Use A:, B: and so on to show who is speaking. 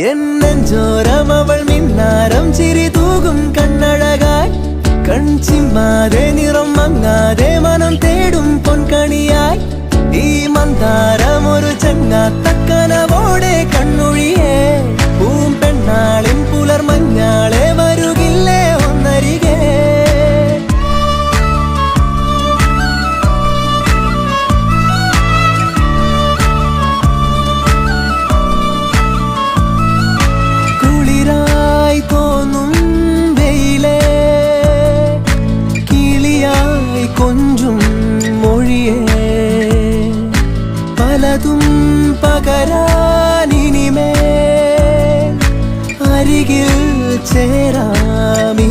A: എന്നഞ്ചോരം അവൾ മിന്നാരം ചിരി തൂകും കണ്ണഴകായി കൺചിമ്മാതെ നിറം മങ്ങാതെ മനം തേടും പൊൻകണിയായി ഈ മന്ദാരം ഒരു ചങ്ങാത്തക്കനവോടെ കണ്ണൊഴിയേ പൂമ്പെണ്ണാളിൻ പുലർമഞ്ഞാളെ വരുകില്ലേ ഒന്നരികെ കുളിരായി തോന്നും വെയിലേ കിളിയായി കൊഞ്ചും മൊഴിയേ പലതും പകരാനിനിമേ അരികിൽ ചേരാമി